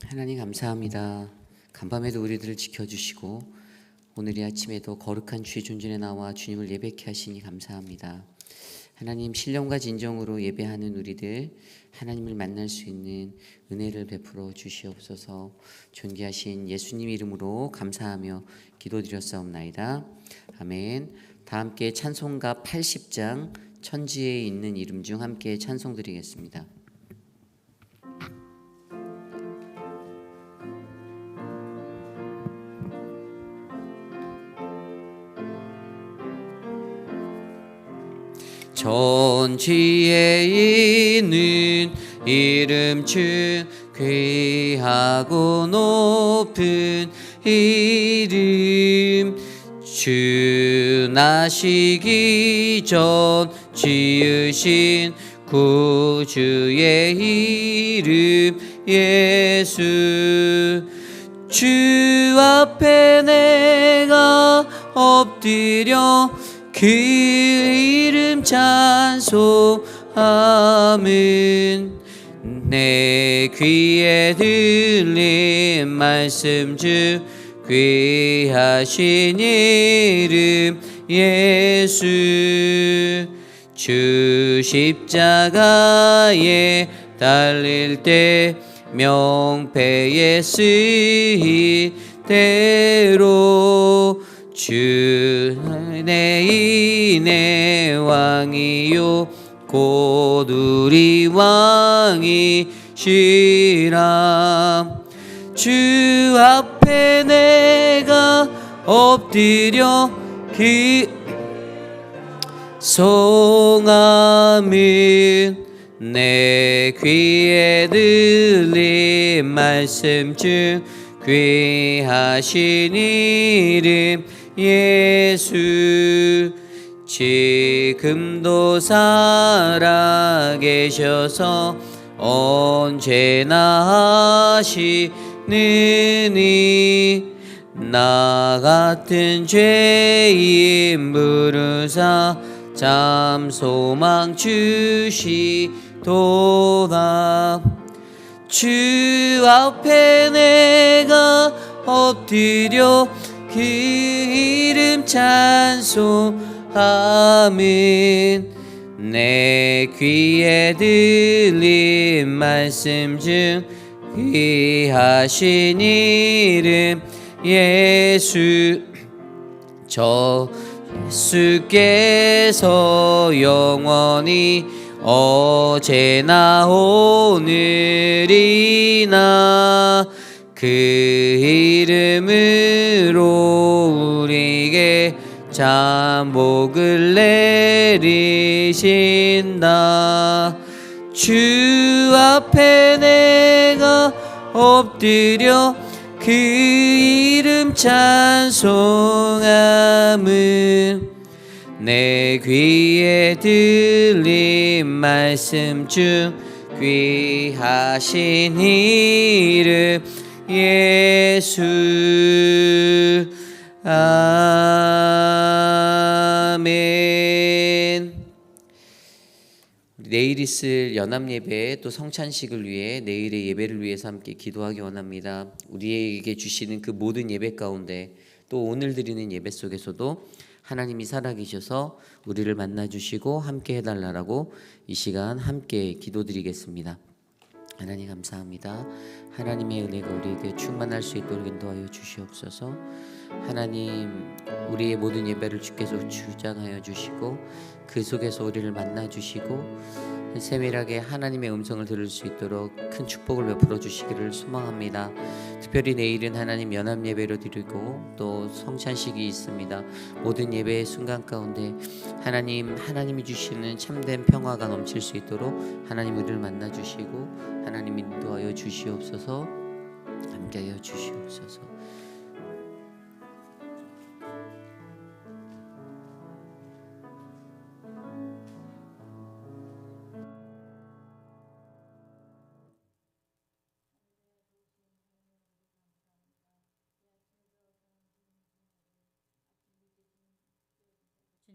하나님 감사합니다. 간밤에도 우리들을 지켜주시고 오늘 이 아침에도 거룩한 주의 존전에 나와 주님을 예배케 하시니 감사합니다. 하나님 신령과 진정으로 예배하는 우리들 하나님을 만날 수 있는 은혜를 베풀어 주시옵소서. 존귀하신 예수님 이름으로 감사하며 기도드렸사옵나이다. 아멘. 다 함께 찬송가 80장 천지에 있는 이름 중 함께 찬송드리겠습니다. 천지에 있는 이름 중 귀하고 높은 이름 주 나시기 전 지으신 구주의 이름 예수 주 앞에 내가 엎드려 그 이름 찬송하면 내 귀에 들린 말씀 중 귀하신 이름 예수 주 십자가에 달릴 때 명패에 쓰인 대로 주 내 인의 왕이요 곧 우리 왕이시라 주 앞에 내가 엎드려 송하면 내 귀에 들린 말씀 중 귀하신 이름 예수 지금도 살아계셔서 언제나 하시느니 나 같은 죄인 부르사 참 소망 주시도다 주 앞에 내가 엎드려 그 이름 찬송하면 내 귀에 들린 말씀 중 귀하신 이름 예수 저 예수께서 영원히 어제나 오늘이나 그 이름으로 우리에게 참 복을 내리신다 주 앞에 내가 엎드려 그 이름 찬송함은 내 귀에 들린 말씀 중 귀하신 이름 예수 아멘. 내일 있을 연합예배 또 성찬식을 위해 내일의 예배를 위해서 함께 기도하기 원합니다. 우리에게 주시는 그 모든 예배 가운데 또 오늘 드리는 예배 속에서도 하나님이 살아계셔서 우리를 만나주시고 함께 해달라고 이 시간 함께 기도드리겠습니다. 하나님 감사합니다. 하나님의 은혜가 우리에게 충만할 수 있도록 인도하여 주시옵소서. 하나님 우리의 모든 예배를 주께서 주장하여 주시고 그 속에서 우리를 만나 주시고 세밀하게 하나님의 음성을 들을 수 있도록 큰 축복을 베풀어 주시기를 소망합니다. 특별히 내일은 하나님 연합 예배로 드리고 또 성찬식이 있습니다. 모든 예배의 순간 가운데 하나님이 주시는 참된 평화가 넘칠 수 있도록 하나님 우리를 만나 주시고 하나님 인도하여 주시옵소서. 함께하여 주시옵소서.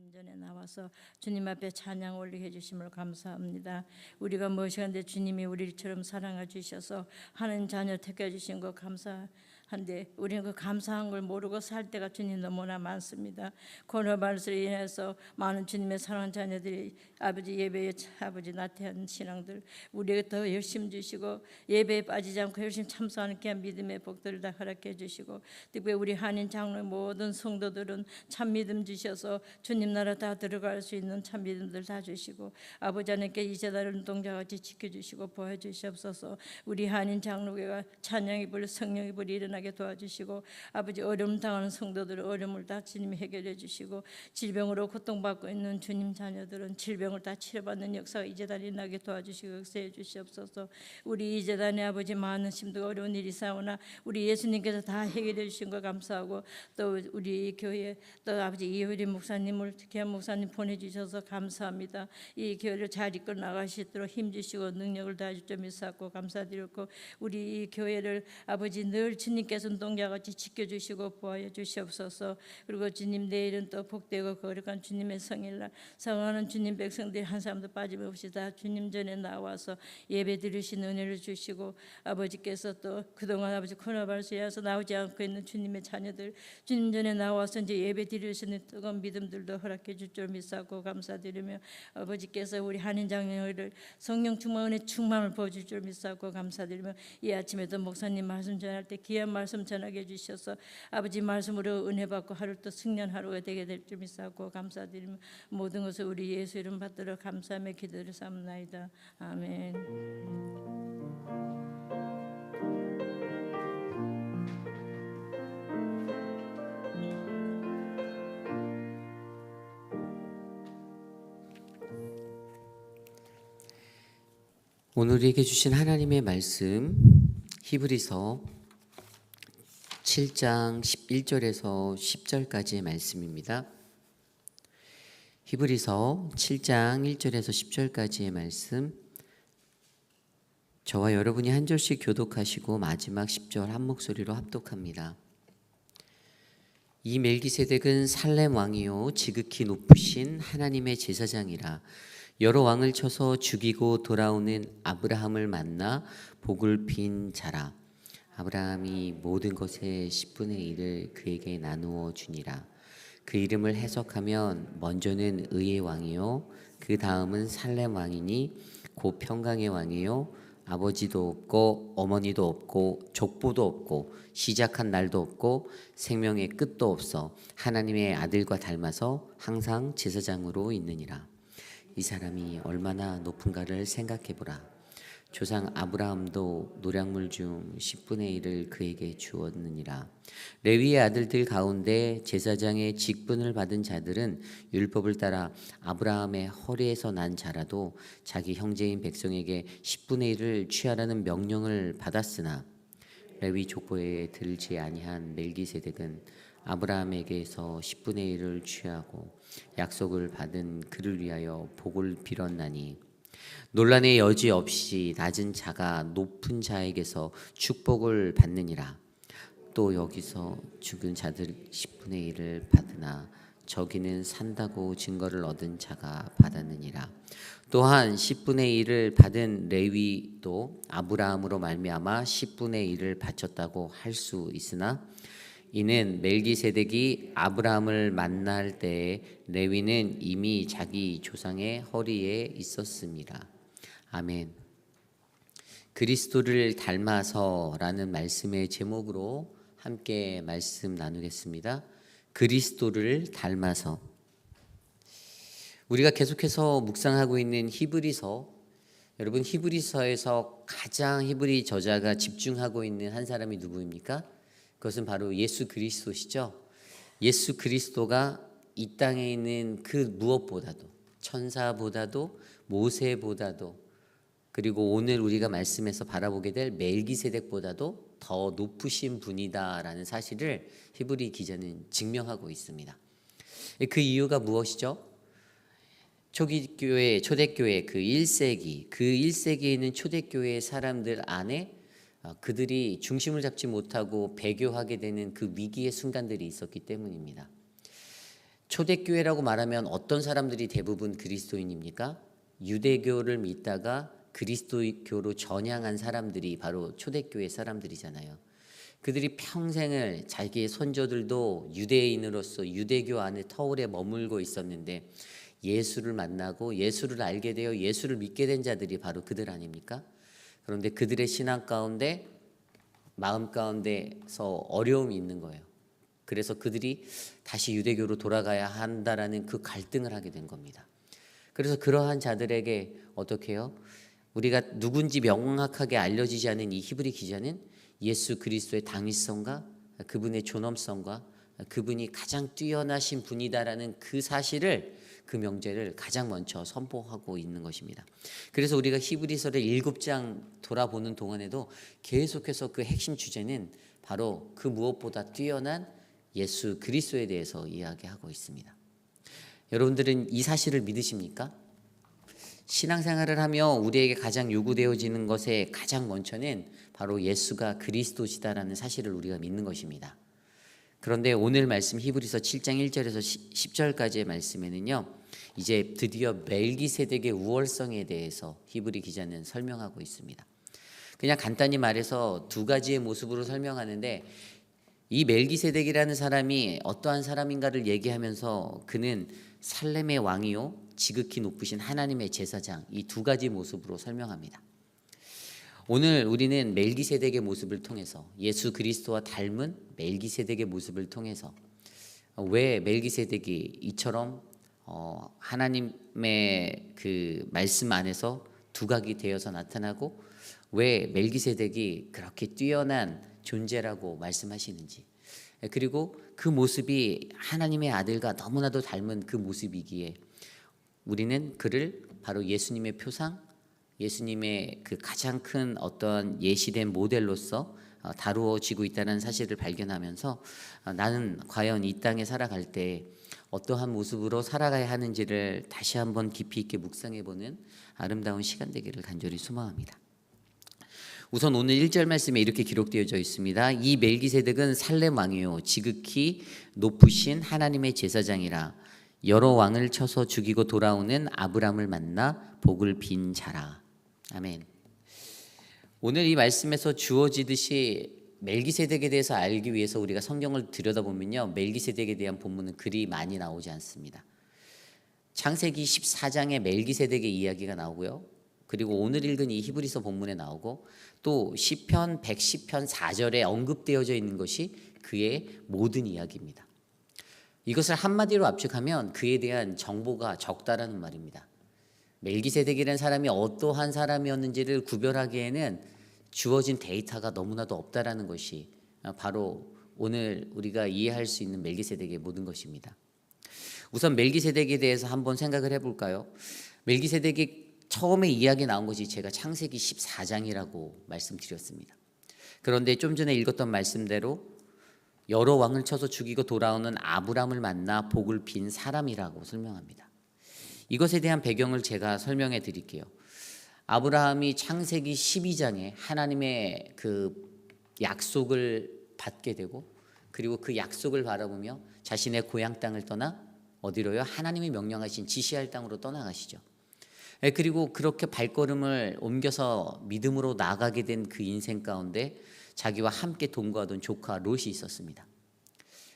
주님 전에 나와서 주님 앞에 찬양 올리게 해주심을 감사합니다. 우리가 무엇이간데 주님이 우리처럼 사랑해 주셔서 하나님 자녀 택해 주신 거 감사한데 우리는 그 감사한 걸 모르고 살 때가 주님 너무나 많습니다. 코로나바이러스로 인해서 많은 주님의 사랑하는 자녀들이 아버지 예배에 아버지 나태한 신앙들 우리에게 더 열심 주시고 예배에 빠지지 않고 열심히 참석하는 귀한 믿음의 복들을 다 허락해 주시고 특별히 우리 한인 장로의 모든 성도들은 참 믿음 주셔서 주님 나라 다 들어갈 수 있는 참 믿음들 다 주시고 아버지 하나님께 이 재단을 눈동자같이 지켜주시고 보여주시옵소서. 우리 한인 장로교가 찬양의 불 성령의 불이 일어나게 도와주시고 아버지 어려움 당하는 성도들의 어려움을 다 주님이 해결해 주시고 질병으로 고통받고 있는 주님 자녀들은 질병을 다 치료받는 역사가 이 재단이 나게 도와주시고 역사해 주시옵소서. 우리 이 재단의 아버지 많은 힘들고 어려운 일이 있사오나 우리 예수님께서 다 해결해 주신 거 감사하고 또 우리 교회 또 아버지 이효리 목사님을 귀한 목사님 보내주셔서 감사합니다. 이 교회를 잘 이끌어 나가시도록 힘주시고 능력을 다하실 점 있었고 감사드렸고 우리 이 교회를 아버지 늘 주님께서 눈동자같이 지켜주시고 보호해 주시옵소서. 그리고 주님 내일은 또 복되고 거룩한 주님의 성일날 사랑하는 주님 백성들이 한 사람도 빠짐없이 다 주님 전에 나와서 예배 드리신 은혜를 주시고 아버지께서 또 그동안 아버지 코로나바이러스에서 나오지 않고 있는 주님의 자녀들 주님 전에 나와서 이제 예배 드리시는 뜨거운 믿음들도 허락해 줄 줄 믿사고 감사드리며 아버지께서 우리 한인 장로를 성령 충만 은혜 충만을 보여줄 줄 믿사고 감사드리며 이 아침에도 목사님 말씀 전할 때 귀한 말씀 전하게 해주셔서 아버지 말씀으로 은혜 받고 하루 또 승리한 하루가 되게 될 줄 믿사고 감사드리며 모든 것을 우리 예수 이름 받들어 감사하며 기도를 삼나이다. 아멘. 오늘 우리에게 주신 하나님의 말씀 히브리서 7장 11절에서 10절까지의 말씀입니다. 히브리서 7장 1절에서 10절까지의 말씀 저와 여러분이 한 절씩 교독하시고 마지막 10절 한 목소리로 합독합니다. 이 멜기세덱은 살렘 왕이요 지극히 높으신 하나님의 제사장이라 여러 왕을 쳐서 죽이고 돌아오는 아브라함을 만나 복을 빈 자라. 아브라함이 모든 것의 10분의 1을 그에게 나누어 주니라. 그 이름을 해석하면 먼저는 의의 왕이요 그 다음은 살렘 왕이니 곧 평강의 왕이요 아버지도 없고 어머니도 없고 족보도 없고 시작한 날도 없고 생명의 끝도 없어 하나님의 아들과 닮아서 항상 제사장으로 있느니라. 이 사람이 얼마나 높은가를 생각해보라. 조상 아브라함도 노략물 중 10분의 1을 그에게 주었느니라. 레위의 아들들 가운데 제사장의 직분을 받은 자들은 율법을 따라 아브라함의 허리에서 난 자라도 자기 형제인 백성에게 10분의 1을 취하라는 명령을 받았으나 레위 족보에 들지 아니한 멜기세덱은 아브라함에게서 10분의 1을 취하고 약속을 받은 그를 위하여 복을 빌었나니 논란의 여지 없이 낮은 자가 높은 자에게서 축복을 받느니라. 또 여기서 죽은 자들 10분의 1을 받으나 저기는 산다고 증거를 얻은 자가 받았느니라. 또한 10분의 1을 받은 레위도 아브라함으로 말미암아 10분의 1을 바쳤다고 할 수 있으나 이는 멜기세덱이 아브라함을 만날 때에 레위는 이미 자기 조상의 허리에 있었습니다. 아멘. 그리스도를 닮아서라는 말씀의 제목으로 함께 말씀 나누겠습니다. 그리스도를 닮아서. 우리가 계속해서 묵상하고 있는 히브리서, 여러분 히브리서에서 가장 히브리 저자가 집중하고 있는 한 사람이 누구입니까? 그것은 바로 예수 그리스도시죠. 예수 그리스도가 이 땅에 있는 그 무엇보다도 천사보다도 모세보다도 그리고 오늘 우리가 말씀에서 바라보게 될 멜기세덱보다도 더 높으신 분이다라는 사실을 히브리 기자는 증명하고 있습니다. 그 이유가 무엇이죠? 초대교회 그 1세기에 있는 초대교회 사람들 안에 그들이 중심을 잡지 못하고 배교하게 되는 그 위기의 순간들이 있었기 때문입니다. 초대교회라고 말하면 어떤 사람들이 대부분 그리스도인입니까? 유대교를 믿다가 그리스도교로 전향한 사람들이 바로 초대교회 사람들이잖아요. 그들이 평생을 자기의 선조들도 유대인으로서 유대교 안에 터울에 머물고 있었는데 예수를 만나고 예수를 알게 되어 예수를 믿게 된 자들이 바로 그들 아닙니까? 그런데 그들의 신앙 가운데 마음 가운데서 어려움이 있는 거예요. 그래서 그들이 다시 유대교로 돌아가야 한다라는 그 갈등을 하게 된 겁니다. 그래서 그러한 자들에게 어떻게 해요? 우리가 누군지 명확하게 알려지지 않은 이 히브리 기자는 예수 그리스도의 당위성과 그분의 존엄성과 그분이 가장 뛰어나신 분이다라는 그 사실을, 그 명제를 가장 먼저 선포하고 있는 것입니다. 그래서 우리가 히브리서를 7장 돌아보는 동안에도 계속해서 그 핵심 주제는 바로 그 무엇보다 뛰어난 예수 그리스도에 대해서 이야기하고 있습니다. 여러분들은 이 사실을 믿으십니까? 신앙생활을 하며 우리에게 가장 요구되어지는 것의 가장 먼저는 바로 예수가 그리스도시다라는 사실을 우리가 믿는 것입니다. 그런데 오늘 말씀 히브리서 7장 1절에서 10절까지의 말씀에는요, 이제 드디어 멜기세덱의 우월성에 대해서 히브리 기자는 설명하고 있습니다. 그냥 간단히 말해서 두 가지의 모습으로 설명하는데, 이 멜기세덱이라는 사람이 어떠한 사람인가를 얘기하면서 그는 살렘의 왕이요 지극히 높으신 하나님의 제사장, 이 두 가지 모습으로 설명합니다. 오늘 우리는 멜기세덱의 모습을 통해서, 예수 그리스도와 닮은 멜기세덱의 모습을 통해서 왜 멜기세덱이 이처럼 하나님의 그 말씀 안에서 두각이 되어서 나타나고 왜 멜기세덱이 그렇게 뛰어난 존재라고 말씀하시는지, 그리고 그 모습이 하나님의 아들과 너무나도 닮은 그 모습이기에 우리는 그를 바로 예수님의 표상, 예수님의 그 가장 큰 어떤 예시된 모델로서 다루어지고 있다는 사실을 발견하면서 나는 과연 이 땅에 살아갈 때 어떠한 모습으로 살아가야 하는지를 다시 한번 깊이 있게 묵상해보는 아름다운 시간 되기를 간절히 소망합니다. 우선 오늘 1절 말씀에 이렇게 기록되어져 있습니다. 이 멜기세덱은 살렘 왕이요 지극히 높으신 하나님의 제사장이라 여러 왕을 쳐서 죽이고 돌아오는 아브람을 만나 복을 빈 자라. 아멘. 오늘 이 말씀에서 주어지듯이 멜기세덱에 대해서 알기 위해서 우리가 성경을 들여다보면요, 멜기세덱에 대한 본문은 그리 많이 나오지 않습니다. 창세기 14장에 멜기세덱의 이야기가 나오고요, 그리고 오늘 읽은 이 히브리서 본문에 나오고, 또 시편 110편 4절에 언급되어져 있는 것이 그의 모든 이야기입니다. 이것을 한마디로 압축하면 그에 대한 정보가 적다라는 말입니다. 멜기세덱이라는 사람이 어떠한 사람이었는지를 구별하기에는 주어진 데이터가 너무나도 없다라는 것이 바로 오늘 우리가 이해할 수 있는 멜기세덱의 모든 것입니다. 우선 멜기세덱에 대해서 한번 생각을 해볼까요? 멜기세덱이 처음에 이야기 나온 것이 제가 창세기 14장이라고 말씀드렸습니다. 그런데 좀 전에 읽었던 말씀대로 여러 왕을 쳐서 죽이고 돌아오는 아브람을 만나 복을 빈 사람이라고 설명합니다. 이것에 대한 배경을 제가 설명해 드릴게요. 아브라함이 창세기 12장에 하나님의 그 약속을 받게 되고, 그리고 그 약속을 바라보며 자신의 고향 땅을 떠나 어디로요? 하나님이 명령하신 지시할 땅으로 떠나가시죠. 그리고 그렇게 발걸음을 옮겨서 믿음으로 나아가게 된 그 인생 가운데 자기와 함께 동거하던 조카 롯이 있었습니다.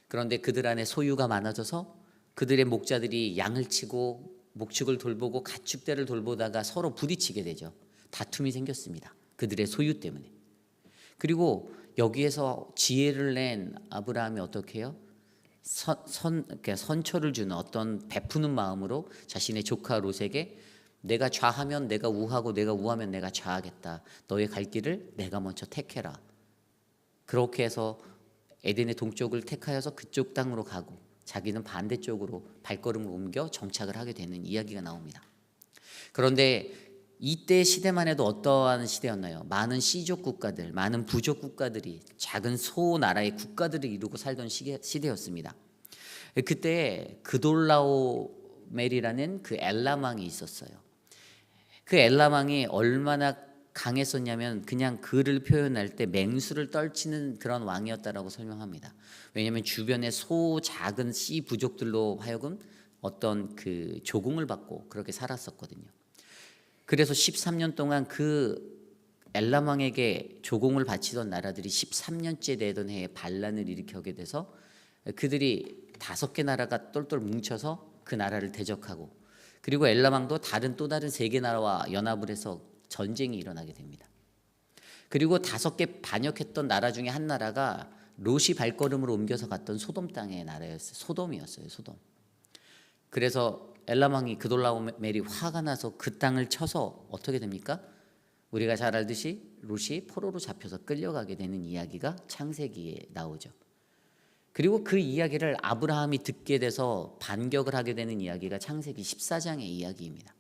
그런데 그들 안에 소유가 많아져서 그들의 목자들이 양을 치고 목축을 돌보고 가축대를 돌보다가 서로 부딪히게 되죠. 다툼이 생겼습니다. 그들의 소유 때문에. 그리고 여기에서 지혜를 낸 아브라함이 어떻게 해요? 선처를 주는 어떤 베푸는 마음으로 자신의 조카 롯에게 내가 좌하면 내가 우하고 내가 우하면 내가 좌하겠다. 너의 갈 길을 내가 먼저 택해라. 그렇게 해서 에덴의 동쪽을 택하여서 그쪽 땅으로 가고 자기는 반대쪽으로 발걸음을 옮겨 정착을 하게 되는 이야기가 나옵니다. 그런데 이때 시대만 해도 어떠한 시대였나요? 많은 C족 국가들, 많은 부족 국가들이 작은 소나라의 국가들을 이루고 살던 시대였습니다. 그때 그돌라오멜이라는 그 엘람 왕이 있었어요. 그 엘람 왕이 얼마나 강했었냐면 그냥 그를 표현할 때 맹수를 떨치는 그런 왕이었다라고 설명합니다. 왜냐하면 주변의 작은 씨 부족들로 하여금 어떤 그 조공을 받고 그렇게 살았었거든요. 그래서 13년 동안 그 엘람 왕에게 조공을 바치던 나라들이 13년째 되던 해에 반란을 일으키게 돼서 그들이 5개 나라가 똘똘 뭉쳐서 그 나라를 대적하고, 그리고 엘람 왕도 또 다른 3개 나라와 연합을 해서 전쟁이 일어나게 됩니다. 그리고 5개 반역했던 나라 중에 한 나라가 롯이 발걸음으로 옮겨서 갔던 소돔 땅의 나라였어요. 소돔이었어요. 소돔. 그래서 엘람 왕이 그돌라오멜이 화가 나서 그 땅을 쳐서 어떻게 됩니까? 우리가 잘 알듯이 롯이 포로로 잡혀서 끌려가게 되는 이야기가 창세기에 나오죠. 그리고 그 이야기를 아브라함이 듣게 돼서 반격을 하게 되는 이야기가 창세기 14장의 이야기입니다.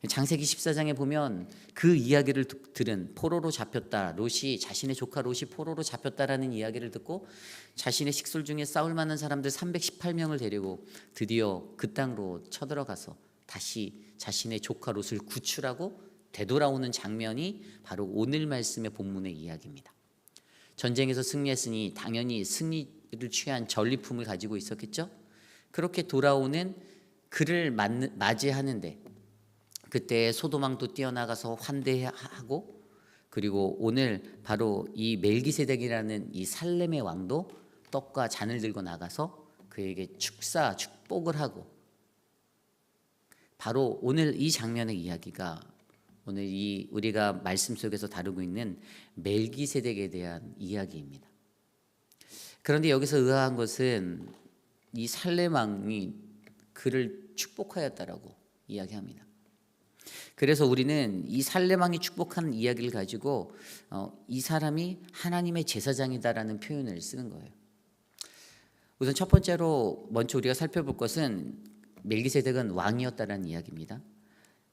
창세기 14장에 보면 그 이야기를 들은 포로로 잡혔다, 롯이 자신의 조카 롯이 포로로 잡혔다라는 이야기를 듣고 자신의 식솔 중에 싸울 만한 사람들 318명을 데리고 드디어 그 땅으로 쳐들어가서 다시 자신의 조카 롯을 구출하고 되돌아오는 장면이 바로 오늘 말씀의 본문의 이야기입니다. 전쟁에서 승리했으니 당연히 승리를 취한 전리품을 가지고 있었겠죠. 그렇게 돌아오는 그를 맞이하는데 그때 소돔 왕도 뛰어나가서 환대하고, 그리고 오늘 바로 이 멜기세덱이라는 이 살렘의 왕도 떡과 잔을 들고 나가서 그에게 축복을 하고, 바로 오늘 이 장면의 이야기가 오늘 이 우리가 말씀 속에서 다루고 있는 멜기세덱에 대한 이야기입니다. 그런데 여기서 의아한 것은 이 살렘 왕이 그를 축복하였다라고 이야기합니다. 그래서 우리는 이 살렘 왕이 축복하는 이야기를 가지고 이 사람이 하나님의 제사장이다라는 표현을 쓰는 거예요. 우선 첫 번째로 먼저 우리가 살펴볼 것은 멜기세덱은 왕이었다라는 이야기입니다.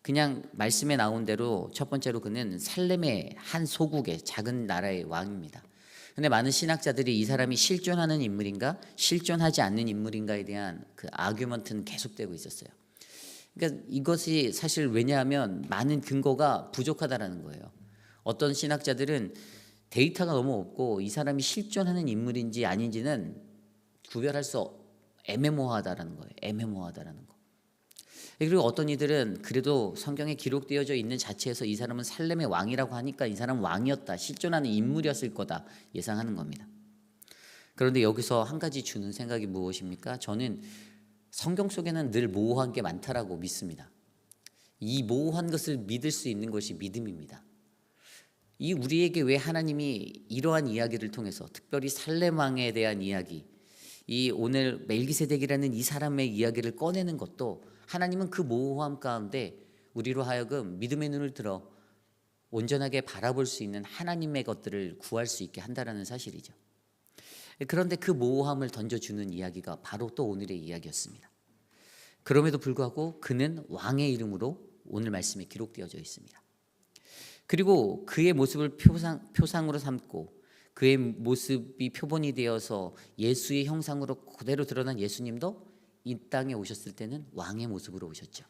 그냥 말씀에 나온 대로 첫 번째로 그는 살렘의 한 소국의 작은 나라의 왕입니다. 근데 많은 신학자들이 이 사람이 실존하는 인물인가 실존하지 않는 인물인가에 대한 그 아규먼트는 계속되고 있었어요. 그러니까 이것이 사실 왜냐하면 많은 근거가 부족하다라는 거예요. 어떤 신학자들은 데이터가 너무 없고 이 사람이 실존하는 인물인지 아닌지는 구별할 수 애매모호하다라는 거예요. 애매모호하다라는 거. 그리고 어떤 이들은 그래도 성경에 기록되어져 있는 자체에서 이 사람은 살렘의 왕이라고 하니까 이 사람은 왕이었다, 실존하는 인물이었을 거다 예상하는 겁니다. 그런데 여기서 한 가지 주는 생각이 무엇입니까? 저는 성경 속에는 늘 모호한 게 많다라고 믿습니다. 이 모호한 것을 믿을 수 있는 것이 믿음입니다. 이 우리에게 왜 하나님이 이러한 이야기를 통해서 특별히 살렘 왕에 대한 이야기, 이 오늘 멜기세덱이라는 이 사람의 이야기를 꺼내는 것도 하나님은 그 모호함 가운데 우리로 하여금 믿음의 눈을 들어 온전하게 바라볼 수 있는 하나님의 것들을 구할 수 있게 한다라는 사실이죠. 그런데 그 모호함을 던져주는 이야기가 바로 또 오늘의 이야기였습니다. 그럼에도 불구하고 그는 왕의 이름으로 오늘 말씀에 기록되어져 있습니다. 그리고 그의 모습을 표상으로 삼고 그의 모습이 표본이 되어서 예수의 형상으로 그대로 드러난 예수님도 이 땅에 오셨을 때는 왕의 모습으로 오셨죠.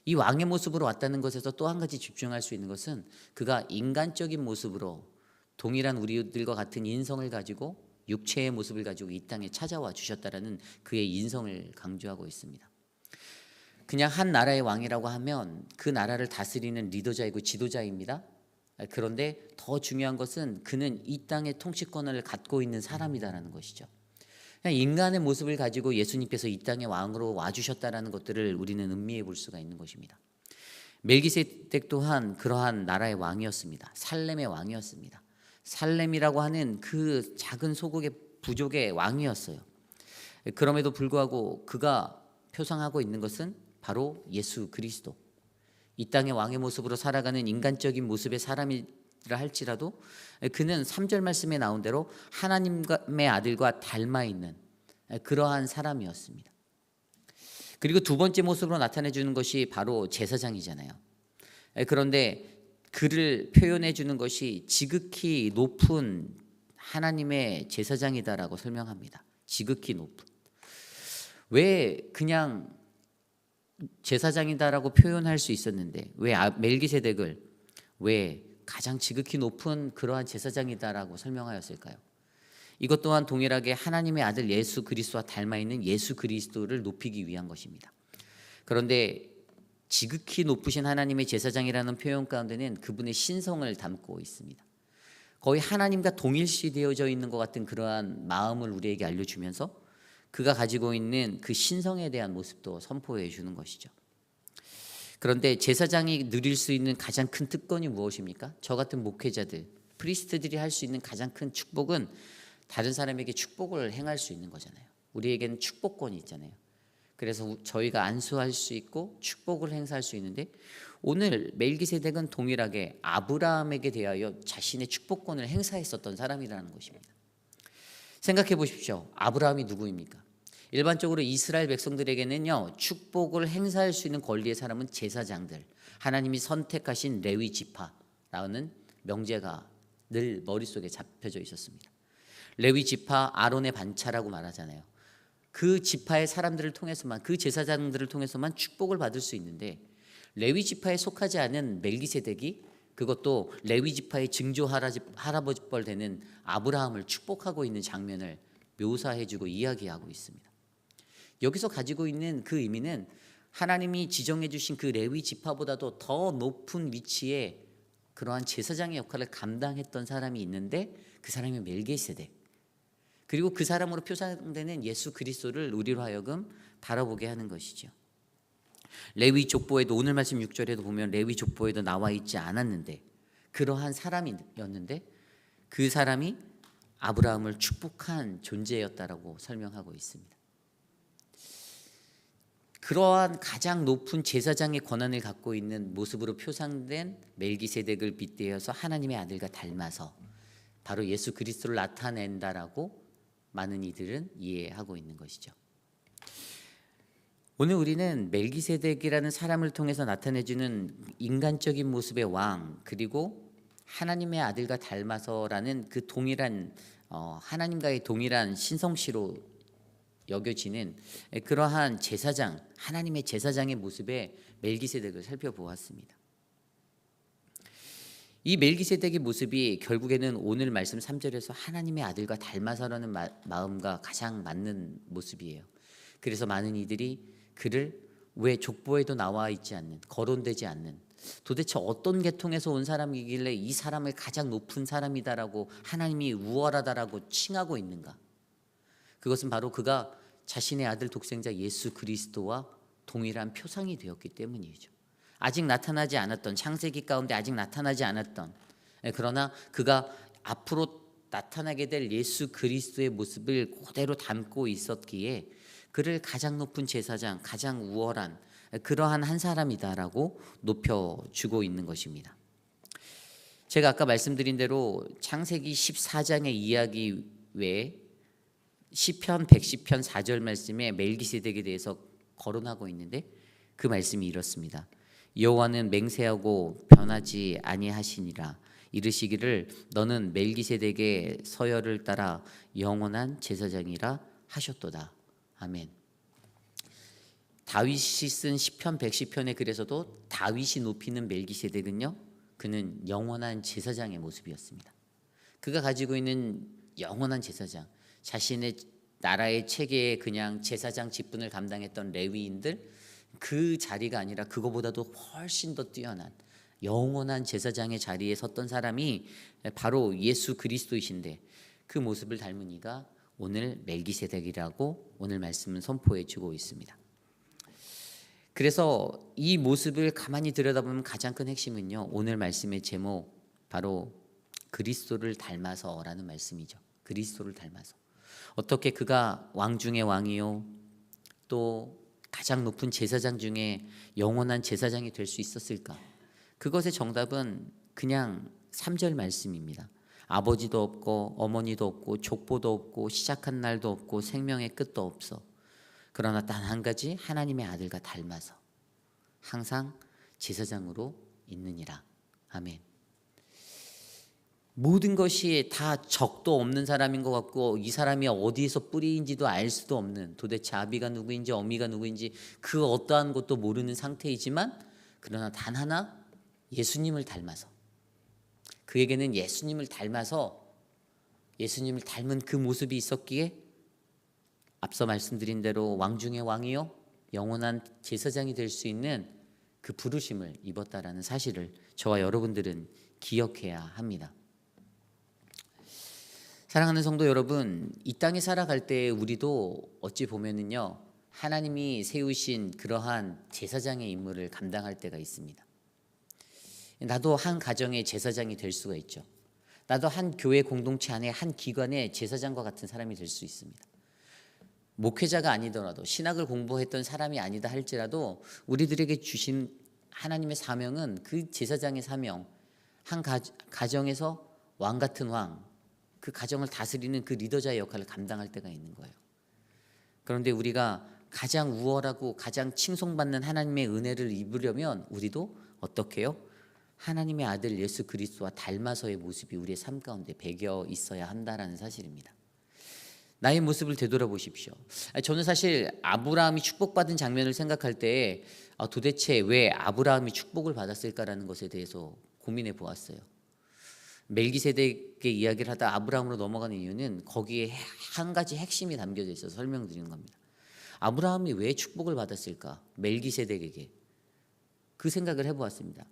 이 왕의 모습으로 왔다는 것에서 또 한 가지 집중할 수 있는 것은 그가 인간적인 모습으로 동일한 우리들과 같은 인성을 가지고 육체의 모습을 가지고 이 땅에 찾아와 주셨다라는 그의 인성을 강조하고 있습니다. 그냥 한 나라의 왕이라고 하면 그 나라를 다스리는 리더자이고 지도자입니다. 그런데 더 중요한 것은 그는 이 땅의 통치권을 갖고 있는 사람이다라는 것이죠. 그냥 인간의 모습을 가지고 예수님께서 이 땅에 왕으로 와주셨다라는 것들을 우리는 음미해 볼 수가 있는 것입니다. 멜기세덱 또한 그러한 나라의 왕이었습니다. 살렘의 왕이었습니다. 살렘이라고 하는 그 작은 소국의 부족의 왕이었어요. 그럼에도 불구하고 그가 표상하고 있는 것은 바로 예수 그리스도, 이 땅의 왕의 모습으로 살아가는 인간적인 모습의 사람이라 할지라도 그는 3절 말씀에 나온 대로 하나님의 아들과 닮아 있는 그러한 사람이었습니다. 그리고 두 번째 모습으로 나타내 주는 것이 바로 제사장이잖아요. 그런데 그를 표현해 주는 것이 지극히 높은 하나님의 제사장이다라고 설명합니다. 지극히 높은. 왜 그냥 제사장이다라고 표현할 수 있었는데 왜 멜기세덱을 왜 가장 지극히 높은 그러한 제사장이다라고 설명하였을까요? 이것 또한 동일하게 하나님의 아들 예수 그리스도와 닮아 있는 예수 그리스도를 높이기 위한 것입니다. 그런데 지극히 높으신 하나님의 제사장이라는 표현 가운데는 그분의 신성을 담고 있습니다. 거의 하나님과 동일시되어져 있는 것 같은 그러한 마음을 우리에게 알려주면서 그가 가지고 있는 그 신성에 대한 모습도 선포해 주는 것이죠. 그런데 제사장이 누릴 수 있는 가장 큰 특권이 무엇입니까? 저 같은 목회자들, 프리스트들이 할 수 있는 가장 큰 축복은 다른 사람에게 축복을 행할 수 있는 거잖아요. 우리에게는 축복권이 있잖아요. 그래서 저희가 안수할 수 있고 축복을 행사할 수 있는데 오늘 멜기세덱은 동일하게 아브라함에게 대하여 자신의 축복권을 행사했었던 사람이라는 것입니다. 생각해 보십시오. 아브라함이 누구입니까? 일반적으로 이스라엘 백성들에게는요, 축복을 행사할 수 있는 권리의 사람은 제사장들, 하나님이 선택하신 레위 지파라는 명제가 늘 머릿속에 잡혀져 있었습니다. 레위 지파 아론의 반차라고 말하잖아요. 그 지파의 사람들을 통해서만, 그 제사장들을 통해서만 축복을 받을 수 있는데 레위 지파에 속하지 않은 멜기세덱이 그것도 레위 지파의 증조 할아버지뻘 되는 아브라함을 축복하고 있는 장면을 묘사해주고 이야기하고 있습니다. 여기서 가지고 있는 그 의미는 하나님이 지정해 주신 그 레위 지파보다도 더 높은 위치에 그러한 제사장의 역할을 감당했던 사람이 있는데 그 사람이 멜기세덱, 그리고 그 사람으로 표상되는 예수 그리스도를 우리로 하여금 바라보게 하는 것이죠. 레위 족보에도 오늘 말씀 6절에도 보면 레위 족보에도 나와 있지 않았는데 그러한 사람이었는데 그 사람이 아브라함을 축복한 존재였다라고 설명하고 있습니다. 그러한 가장 높은 제사장의 권한을 갖고 있는 모습으로 표상된 멜기세덱을 빗대어서 하나님의 아들과 닮아서 바로 예수 그리스도를 나타낸다라고 많은 이들은 이해하고 있는 것이죠. 오늘 우리는 멜기세덱이라는 사람을 통해서 나타내주는 인간적인 모습의 왕, 그리고 하나님의 아들과 닮아서라는 그 동일한 하나님과의 동일한 신성시로 여겨지는 그러한 제사장, 하나님의 제사장의 모습의 멜기세덱을 살펴보았습니다. 이 멜기세덱의 모습이 결국에는 오늘 말씀 3절에서 하나님의 아들과 닮아서라는 마음과 가장 맞는 모습이에요. 그래서 많은 이들이 그를 왜 족보에도 나와 있지 않는, 거론되지 않는, 도대체 어떤 계통에서 온 사람이길래 이 사람을 가장 높은 사람이다라고 하나님이 우월하다라고 칭하고 있는가? 그것은 바로 그가 자신의 아들 독생자 예수 그리스도와 동일한 표상이 되었기 때문이죠. 아직 나타나지 않았던, 창세기 가운데 아직 나타나지 않았던, 그러나 그가 앞으로 나타나게 될 예수 그리스도의 모습을 그대로 담고 있었기에 그를 가장 높은 제사장, 가장 우월한 그러한 한 사람이다라고 높여주고 있는 것입니다. 제가 아까 말씀드린 대로 창세기 14장의 이야기 외에 시편 110편 4절 말씀에 멜기세덱에 대해서 거론하고 있는데 그 말씀이 이렇습니다. 여호와는 맹세하고 변하지 아니하시니라. 이르시기를 너는 멜기세덱의 서열을 따라 영원한 제사장이라 하셨도다. 아멘. 다윗이 쓴 시편 110편의 글에서도 다윗이 높이는 멜기세덱은요, 그는 영원한 제사장의 모습이었습니다. 그가 가지고 있는 영원한 제사장, 자신의 나라의 체계에 그냥 제사장 직분을 감당했던 레위인들 그 자리가 아니라 그거보다도 훨씬 더 뛰어난 영원한 제사장의 자리에 섰던 사람이 바로 예수 그리스도이신데 그 모습을 닮은 이가 오늘 멜기세덱이라고 오늘 말씀은 선포해 주고 있습니다. 그래서 이 모습을 가만히 들여다보면 가장 큰 핵심은요, 오늘 말씀의 제목 바로 그리스도를 닮아서라는 말씀이죠. 그리스도를 닮아서. 어떻게 그가 왕 중의 왕이요 또 가장 높은 제사장 중에 영원한 제사장이 될 수 있었을까? 그것의 정답은 그냥 3절 말씀입니다. 아버지도 없고 어머니도 없고 족보도 없고 시작한 날도 없고 생명의 끝도 없어. 그러나 단 한 가지 하나님의 아들과 닮아서 항상 제사장으로 있느니라. 아멘. 모든 것이 다 적도 없는 사람인 것 같고 이 사람이 어디에서 뿌리인지도 알 수도 없는, 도대체 아비가 누구인지 어미가 누구인지 그 어떠한 것도 모르는 상태이지만 그러나 단 하나 예수님을 닮아서 그에게는 예수님을 닮아서 예수님을 닮은 그 모습이 있었기에 앞서 말씀드린 대로 왕 중의 왕이요 영원한 제사장이 될 수 있는 그 부르심을 입었다라는 사실을 저와 여러분들은 기억해야 합니다. 사랑하는 성도 여러분, 이 땅에 살아갈 때 우리도 어찌 보면은요 하나님이 세우신 그러한 제사장의 임무를 감당할 때가 있습니다. 나도 한 가정의 제사장이 될 수가 있죠. 나도 한 교회 공동체 안에 한 기관의 제사장과 같은 사람이 될 수 있습니다. 목회자가 아니더라도 신학을 공부했던 사람이 아니다 할지라도 우리들에게 주신 하나님의 사명은 그 제사장의 사명, 한 가정에서 왕 같은 왕, 그 가정을 다스리는 그 리더자의 역할을 감당할 때가 있는 거예요. 그런데 우리가 가장 우월하고 가장 칭송받는 하나님의 은혜를 입으려면 우리도 어떻게 해요? 하나님의 아들 예수 그리스도와 닮아서의 모습이 우리의 삶 가운데 배겨 있어야 한다라는 사실입니다. 나의 모습을 되돌아보십시오. 저는 사실 아브라함이 축복받은 장면을 생각할 때 도대체 왜 아브라함이 축복을 받았을까라는 것에 대해서 고민해 보았어요. 멜기세덱의 이야기를 하다 아브라함으로 넘어가는 이유는 거기에 한 가지 핵심이 담겨져 있어서 설명드리는 겁니다. 아브라함이 왜 축복을 받았을까? 멜기세덱에게. 그 생각을 해보았습니다.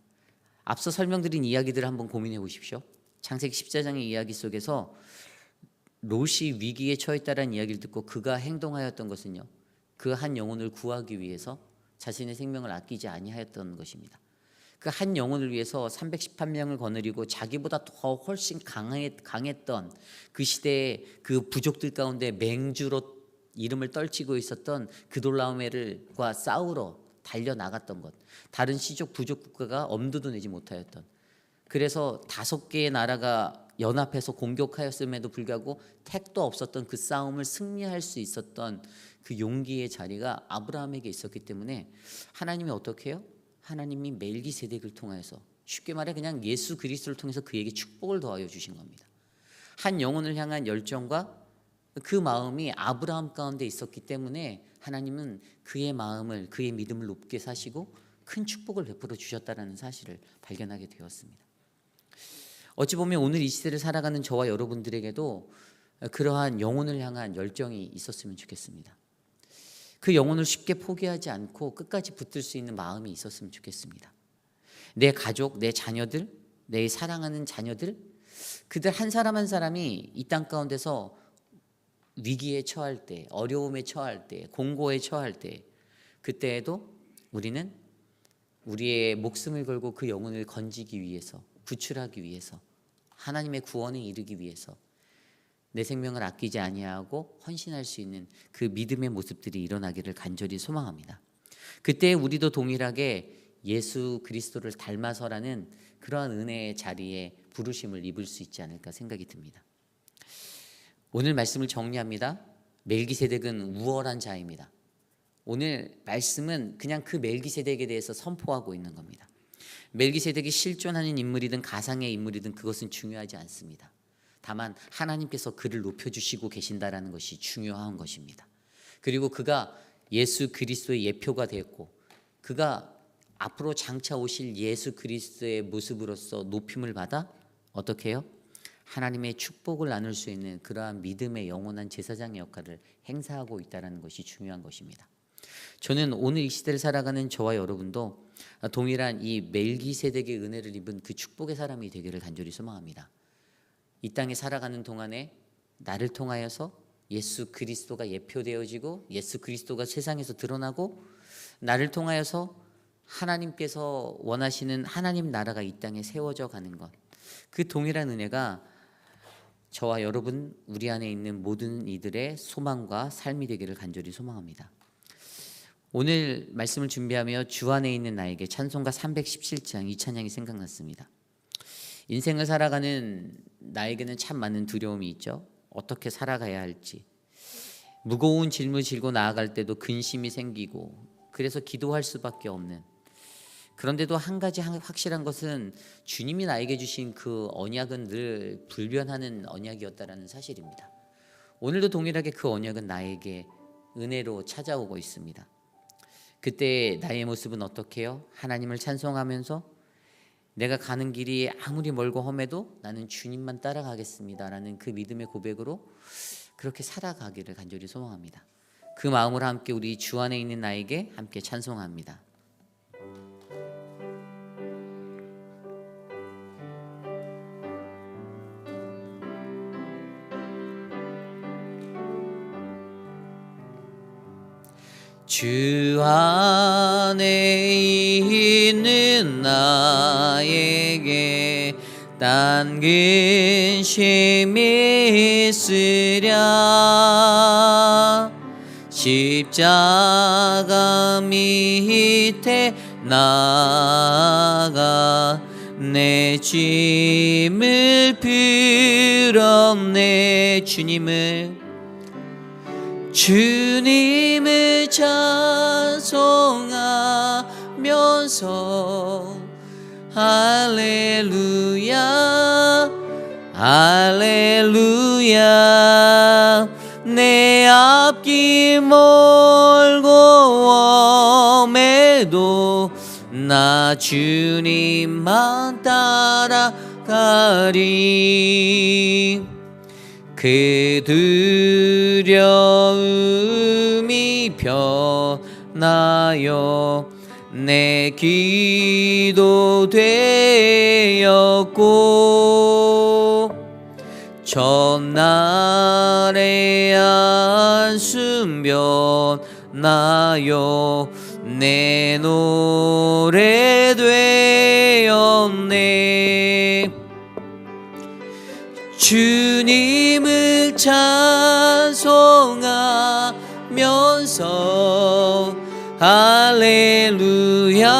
앞서 설명드린 이야기들을 한번 고민해 보십시오. 창세기 14장의 이야기 속에서 롯이 위기에 처했다는 이야기를 듣고 그가 행동하였던 것은요, 그 한 영혼을 구하기 위해서 자신의 생명을 아끼지 아니하였던 것입니다. 그 한 영혼을 위해서 318명을 거느리고 자기보다 더 훨씬 강했던 그 시대의 그 부족들 가운데 맹주로 이름을 떨치고 있었던 그돌라오메르과 싸우러 달려나갔던 것, 다른 시족 부족 국가가 엄두도 내지 못하였던, 그래서 5개의 나라가 연합해서 공격하였음에도 불구하고 택도 없었던 그 싸움을 승리할 수 있었던 그 용기의 자리가 아브라함에게 있었기 때문에 하나님이 어떻게 해요? 하나님이 멜기세덱을 통해서, 쉽게 말해 그냥 예수 그리스도를 통해서 그에게 축복을 더하여 주신 겁니다. 한 영혼을 향한 열정과 그 마음이 아브라함 가운데 있었기 때문에 하나님은 그의 마음을, 그의 믿음을 높게 사시고 큰 축복을 베풀어 주셨다는 사실을 발견하게 되었습니다. 어찌 보면 오늘 이 시대를 살아가는 저와 여러분들에게도 그러한 영혼을 향한 열정이 있었으면 좋겠습니다. 그 영혼을 쉽게 포기하지 않고 끝까지 붙들 수 있는 마음이 있었으면 좋겠습니다. 내 가족, 내 자녀들, 내 사랑하는 자녀들, 그들 한 사람 한 사람이 이 땅 가운데서 위기에 처할 때, 어려움에 처할 때, 공고에 처할 때, 그때에도 우리는 우리의 목숨을 걸고 그 영혼을 건지기 위해서, 구출하기 위해서, 하나님의 구원에 이르기 위해서 내 생명을 아끼지 아니하고 헌신할 수 있는 그 믿음의 모습들이 일어나기를 간절히 소망합니다. 그때 우리도 동일하게 예수 그리스도를 닮아서라는 그러한 은혜의 자리에 부르심을 입을 수 있지 않을까 생각이 듭니다. 오늘 말씀을 정리합니다. 멜기세덱은 우월한 자입니다. 오늘 말씀은 그냥 그 멜기세덱에 대해서 선포하고 있는 겁니다. 멜기세덱이 실존하는 인물이든 가상의 인물이든 그것은 중요하지 않습니다. 다만 하나님께서 그를 높여주시고 계신다라는 것이 중요한 것입니다. 그리고 그가 예수 그리스도의 예표가 되었고 그가 앞으로 장차 오실 예수 그리스도의 모습으로서 높임을 받아 어떻게 해요? 하나님의 축복을 나눌 수 있는 그러한 믿음의 영원한 제사장의 역할을 행사하고 있다는 것이 중요한 것입니다. 저는 오늘 이 시대를 살아가는 저와 여러분도 동일한 이 멜기세덱의 은혜를 입은 그 축복의 사람이 되기를 간절히 소망합니다. 이 땅에 살아가는 동안에 나를 통하여서 예수 그리스도가 예표되어지고 예수 그리스도가 세상에서 드러나고 나를 통하여서 하나님께서 원하시는 하나님 나라가 이 땅에 세워져 가는 것, 그 동일한 은혜가 저와 여러분, 우리 안에 있는 모든 이들의 소망과 삶이 되기를 간절히 소망합니다. 오늘 말씀을 준비하며 주 안에 있는 나에게 찬송가 317장 이 찬양이 생각났습니다. 인생을 살아가는 나에게는 참 많은 두려움이 있죠. 어떻게 살아가야 할지, 무거운 짐을 지고 나아갈 때도 근심이 생기고 그래서 기도할 수밖에 없는, 그런데도 한 가지 확실한 것은 주님이 나에게 주신 그 언약은 늘 불변하는 언약이었다라는 사실입니다. 오늘도 동일하게 그 언약은 나에게 은혜로 찾아오고 있습니다. 그때 나의 모습은 어떻게 해요? 하나님을 찬송하면서 내가 가는 길이 아무리 멀고 험해도 나는 주님만 따라가겠습니다라는 그 믿음의 고백으로 그렇게 살아가기를 간절히 소망합니다. 그 마음으로 함께 우리 주 안에 있는 나에게 함께 찬송합니다. 주 안에 있는 나에게 딴 근심이 있으랴 십자가 밑에 나아가 내 짐을 풀었네. 주님을 찬송하면서 할렐루야 할렐루야 내 앞길 멀고 험해도 나 주님만 따라가리. 그 두려움이 변하여 내 기도 되었고 전날의 한숨 변하여 내 노래 되었네. 주님을 찬송하면서 할렐루야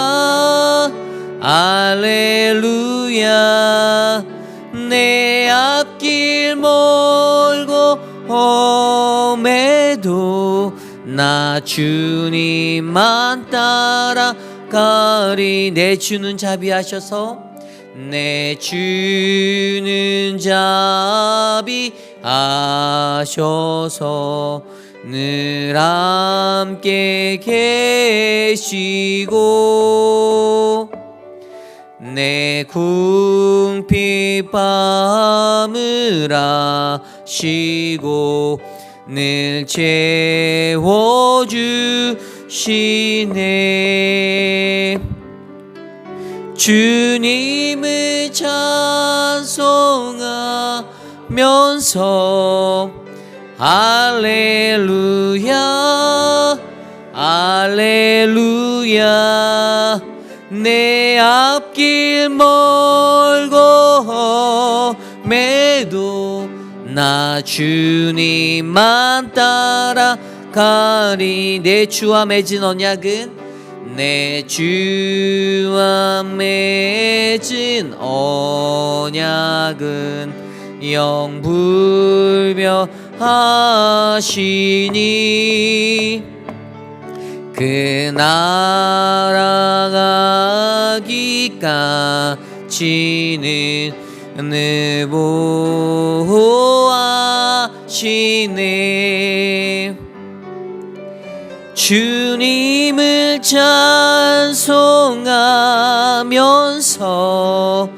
할렐루야 내 앞길 멀고 험해도 나 주님만 따라가리. 내 주는 자비하셔서 내 주는 자비하셔서 늘 함께 계시고 내 궁핍 밤을 아시고 늘 채워주시네. 주님을 찬송하면서 할렐루야 할렐루야 내 앞길 멀고 험해도 나 주님만 따라가리. 내 주와 맺은 언약은 내 주와 맺은 언약은 영불변하시니 그 나라가기까지는 늘 보호하시네. 주님을 찬송하면서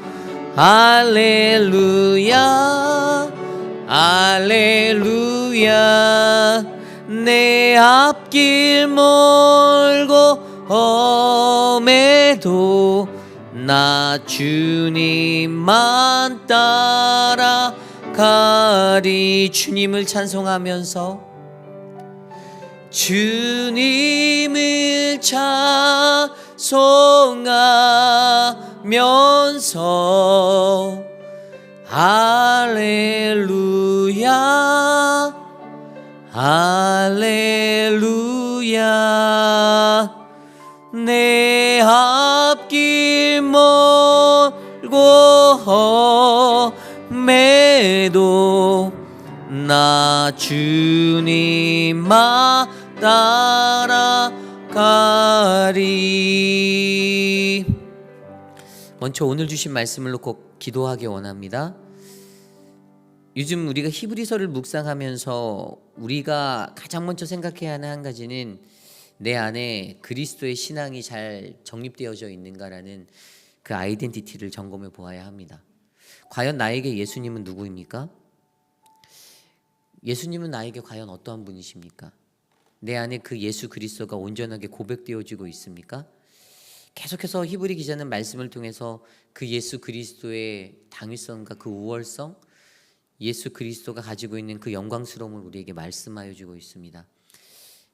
할렐루야 할렐루야 내 앞길 멀고 험해도 나 주님만 따라가리. 주님을 찬송하면서 주님을 찬송하면서 할렐루야 할렐루야 내 앞길 멀고 험해도 나 주님만 따라가리. 먼저 오늘 주신 말씀을 놓고 기도하기 원합니다. 요즘 우리가 히브리서를 묵상하면서 우리가 가장 먼저 생각해야 하는 한 가지는 내 안에 그리스도의 신앙이 잘 정립되어져 있는가라는 그 아이덴티티를 점검해 보아야 합니다. 과연 나에게 예수님은 누구입니까? 예수님은 나에게 과연 어떠한 분이십니까? 내 안에 그 예수 그리스도가 온전하게 고백되어지고 있습니까? 계속해서 히브리 기자는 말씀을 통해서 그 예수 그리스도의 당위성과 그 우월성, 예수 그리스도가 가지고 있는 그 영광스러움을 우리에게 말씀하여 주고 있습니다.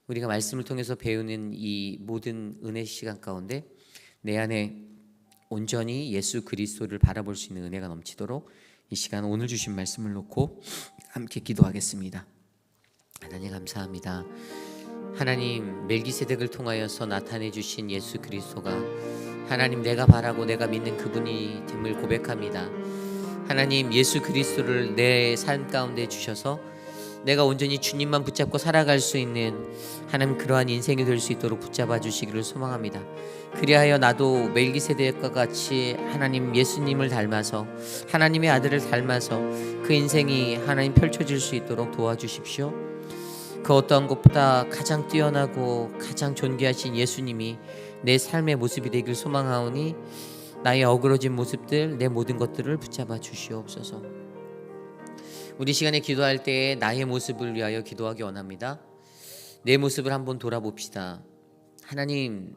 우리가 말씀을 통해서 배우는 이 모든 은혜 시간 가운데 내 안에 온전히 예수 그리스도를 바라볼 수 있는 은혜가 넘치도록 이 시간 오늘 주신 말씀을 놓고 함께 기도하겠습니다. 하나님 감사합니다. 하나님 멜기세덱을 통하여서 나타내 주신 예수 그리스도가 하나님 내가 바라고 내가 믿는 그분이 됨을 고백합니다. 하나님 예수 그리스도를 내 삶 가운데 주셔서 내가 온전히 주님만 붙잡고 살아갈 수 있는 하나님 그러한 인생이 될 수 있도록 붙잡아 주시기를 소망합니다. 그리하여 나도 멜기세덱과 같이 하나님 예수님을 닮아서 하나님의 아들을 닮아서 그 인생이 하나님 펼쳐질 수 있도록 도와주십시오. 그 어떠한 것보다 가장 뛰어나고 가장 존귀하신 예수님이 내 삶의 모습이 되길 소망하오니 나의 어그러진 모습들 내 모든 것들을 붙잡아 주시옵소서. 우리 시간에 기도할 때에 나의 모습을 위하여 기도하기 원합니다. 내 모습을 한번 돌아봅시다. 하나님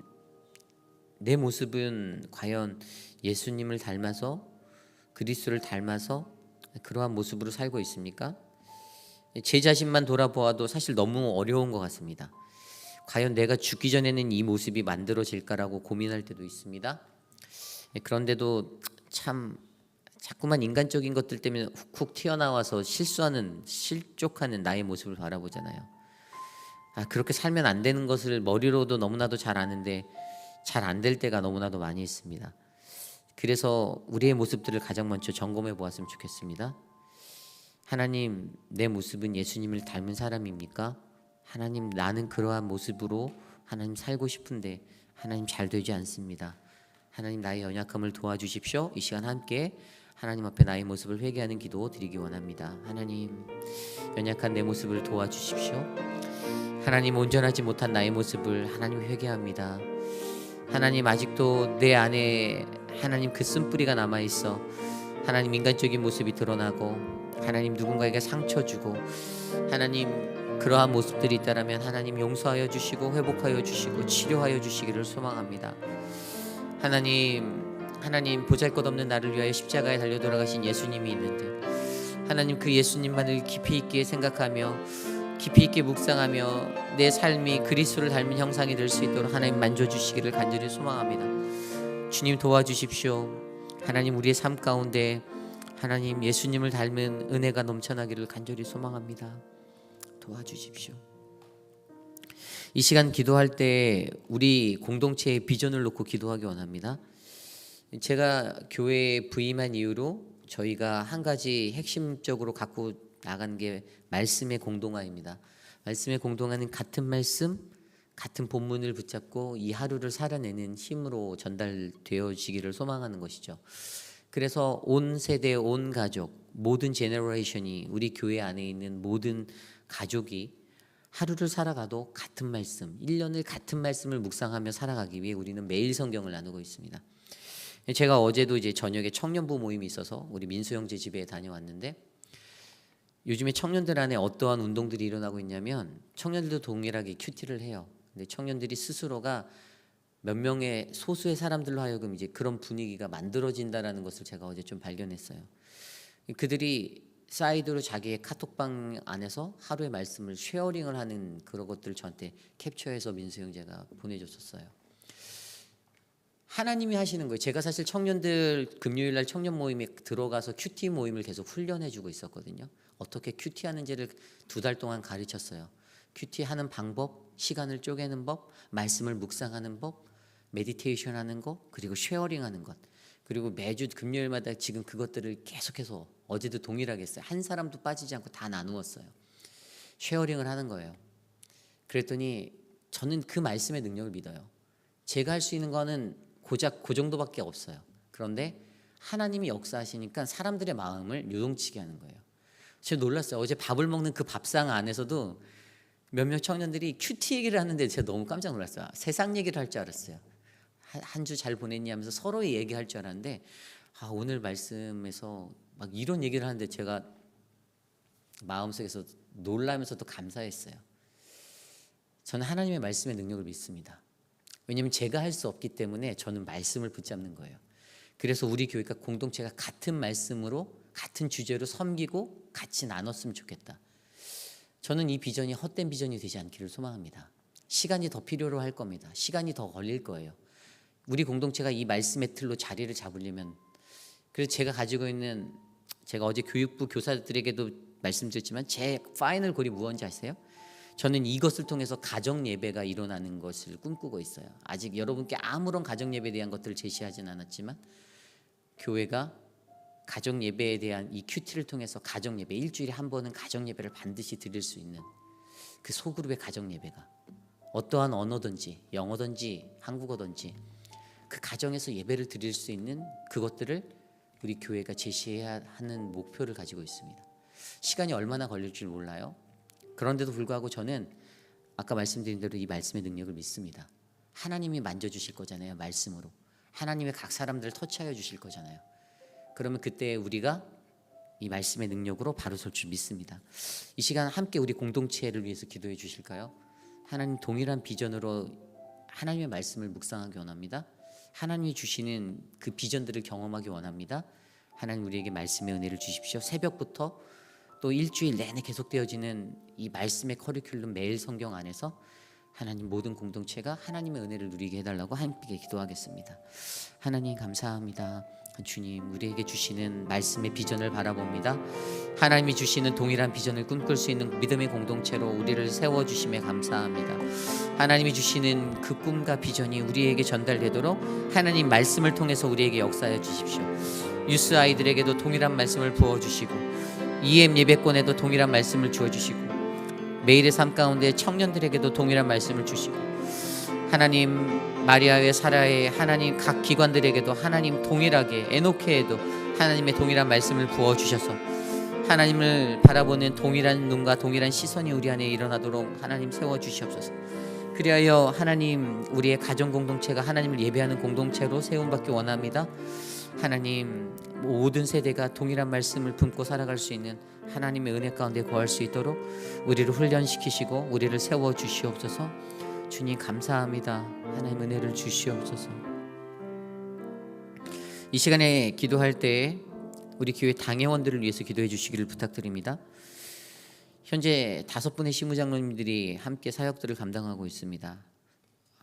내 모습은 과연 예수님을 닮아서 그리스도를 닮아서 그러한 모습으로 살고 있습니까? 제 자신만 돌아보아도 사실 너무 어려운 것 같습니다. 과연 내가 죽기 전에는 이 모습이 만들어질까라고 고민할 때도 있습니다. 그런데도 참 자꾸만 인간적인 것들 때문에 훅훅 튀어나와서 실족하는 나의 모습을 바라보잖아요. 그렇게 살면 안 되는 것을 머리로도 너무나도 잘 아는데 잘 안 될 때가 너무나도 많이 있습니다. 그래서 우리의 모습들을 가장 먼저 점검해 보았으면 좋겠습니다. 하나님 내 모습은 예수님을 닮은 사람입니까? 하나님 나는 그러한 모습으로 하나님 살고 싶은데 하나님 잘 되지 않습니다. 하나님 나의 연약함을 도와주십시오. 이 시간 함께 하나님 앞에 나의 모습을 회개하는 기도 드리기 원합니다. 하나님 연약한 내 모습을 도와주십시오. 하나님 온전하지 못한 나의 모습을 하나님 회개합니다. 하나님 아직도 내 안에 하나님 그 쓴뿌리가 남아있어 하나님 인간적인 모습이 드러나고 하나님 누군가에게 상처 주고 하나님 그러한 모습들이 있다면 하나님 용서하여 주시고 회복하여 주시고 치료하여 주시기를 소망합니다. 하나님 보잘것없는 나를 위하여 십자가에 달려 돌아가신 예수님이 있는데 하나님 그 예수님만을 깊이 있게 생각하며 깊이 있게 묵상하며 내 삶이 그리스도를 닮은 형상이 될 수 있도록 하나님 만져주시기를 간절히 소망합니다. 주님 도와주십시오. 하나님 우리의 삶 가운데 하나님 예수님을 닮은 은혜가 넘쳐나기를 간절히 소망합니다. 도와주십시오. 이 시간 기도할 때 우리 공동체의 비전을 놓고 기도하기 원합니다. 제가 교회에 부임한 이후로 저희가 한 가지 핵심적으로 갖고 나간 게 말씀의 공동화입니다. 말씀의 공동화는 같은 말씀, 같은 본문을 붙잡고 이 하루를 살아내는 힘으로 전달되어지기를 소망하는 것이죠. 그래서 온 세대, 온 가족, 모든 제너레이션이 우리 교회 안에 있는 모든 가족이 하루를 살아가도 같은 말씀, 1년을 같은 말씀을 묵상하며 살아가기 위해 우리는 매일 성경을 나누고 있습니다. 제가 어제도 이제 저녁에 청년부 모임이 있어서 우리 민수 형제 집에 다녀왔는데 요즘에 청년들 안에 어떠한 운동들이 일어나고 있냐면 청년들도 동일하게 큐티를 해요. 근데 청년들이 스스로가 몇 명의 소수의 사람들로 하여금 이제 그런 분위기가 만들어진다라는 것을 제가 어제 좀 발견했어요. 그들이 사이드로 자기의 카톡방 안에서 하루의 말씀을 쉐어링을 하는 그런 것들을 저한테 캡처해서 민수 형제가 보내줬었어요. 하나님이 하시는 거예요. 제가 사실 청년들 금요일날 청년 모임에 들어가서 큐티 모임을 계속 훈련해주고 있었거든요. 어떻게 큐티하는지를 2달 동안 가르쳤어요. 큐티하는 방법, 시간을 쪼개는 법, 말씀을 묵상하는 법, 메디테이션 하는 거, 그리고 쉐어링하는 것. 그리고 매주 금요일마다 지금 그것들을 계속해서 어제도 동일하게 했어요. 한 사람도 빠지지 않고 다 나누었어요. 쉐어링을 하는 거예요. 그랬더니 저는 그 말씀의 능력을 믿어요. 제가 할 수 있는 거는 고작 그 정도밖에 없어요. 그런데 하나님이 역사하시니까 사람들의 마음을 요동치게 하는 거예요. 제가 놀랐어요. 어제 밥을 먹는 그 밥상 안에서도 몇몇 청년들이 큐티 얘기를 하는데 제가 너무 깜짝 놀랐어요. 세상 얘기를 할 줄 알았어요. 한 주 잘 보냈니 하면서 서로 얘기할 줄 알았는데 오늘 말씀에서 막 이런 얘기를 하는데 제가 마음속에서 놀라면서도 감사했어요. 저는 하나님의 말씀의 능력을 믿습니다. 왜냐하면 제가 할 수 없기 때문에 저는 말씀을 붙잡는 거예요. 그래서 우리 교회가 공동체가 같은 말씀으로 같은 주제로 섬기고 같이 나눴으면 좋겠다. 저는 이 비전이 헛된 비전이 되지 않기를 소망합니다. 시간이 더 필요로 할 겁니다. 시간이 더 걸릴 거예요. 우리 공동체가 이 말씀의 틀로 자리를 잡으려면, 그래서 제가 가지고 있는, 제가 어제 교육부 교사들에게도 말씀드렸지만 제 파이널 골이 무엇인지 아세요? 저는 이것을 통해서 가정 예배가 일어나는 것을 꿈꾸고 있어요. 아직 여러분께 아무런 가정 예배에 대한 것들을 제시하진 않았지만 교회가 가정 예배에 대한 이 큐티를 통해서 가정 예배, 일주일에 한 번은 가정 예배를 반드시 드릴 수 있는 그 소그룹의 가정 예배가 어떠한 언어든지 영어든지 한국어든지 그 가정에서 예배를 드릴 수 있는 그것들을 우리 교회가 제시해야 하는 목표를 가지고 있습니다. 시간이 얼마나 걸릴 줄 몰라요. 그런데도 불구하고 저는 아까 말씀드린 대로 이 말씀의 능력을 믿습니다. 하나님이 만져주실 거잖아요. 말씀으로 하나님의 각 사람들을 터치하여 주실 거잖아요. 그러면 그때 우리가 이 말씀의 능력으로 바로 설 줄 믿습니다. 이 시간 함께 우리 공동체를 위해서 기도해 주실까요? 하나님 동일한 비전으로 하나님의 말씀을 묵상하기 원합니다. 하나님이 주시는 그 비전들을 경험하기 원합니다. 하나님 우리에게 말씀의 은혜를 주십시오. 새벽부터 또 일주일 내내 계속되어지는 이 말씀의 커리큘럼 매일 성경 안에서 하나님 모든 공동체가 하나님의 은혜를 누리게 해달라고 함께 기도하겠습니다. 하나님 감사합니다. 주님 우리에게 주시는 말씀의 비전을 바라봅니다. 하나님이 주시는 동일한 비전을 꿈꿀 수 있는 믿음의 공동체로 우리를 세워주심에 감사합니다. 하나님이 주시는 그 꿈과 비전이 우리에게 전달되도록 하나님 말씀을 통해서 우리에게 역사해 주십시오. 유스 아이들에게도 동일한 말씀을 부어주시고 EM 예배권에도 동일한 말씀을 주어주시고 매일의 삶 가운데 청년들에게도 동일한 말씀을 주시고 하나님 마리아의 사라의 하나님 각 기관들에게도 하나님 동일하게 에노케에도 하나님의 동일한 말씀을 부어주셔서 하나님을 바라보는 동일한 눈과 동일한 시선이 우리 안에 일어나도록 하나님 세워주시옵소서. 그리하여 하나님 우리의 가정 공동체가 하나님을 예배하는 공동체로 세움받기 원합니다. 하나님 모든 세대가 동일한 말씀을 품고 살아갈 수 있는 하나님의 은혜 가운데 거할 수 있도록 우리를 훈련시키시고 우리를 세워주시옵소서. 주님 감사합니다. 하나님 은혜를 주시옵소서. 이 시간에 기도할 때 우리 교회 당회원들을 위해서 기도해 주시기를 부탁드립니다. 현재 5분의 시무장로님들이 함께 사역들을 감당하고 있습니다.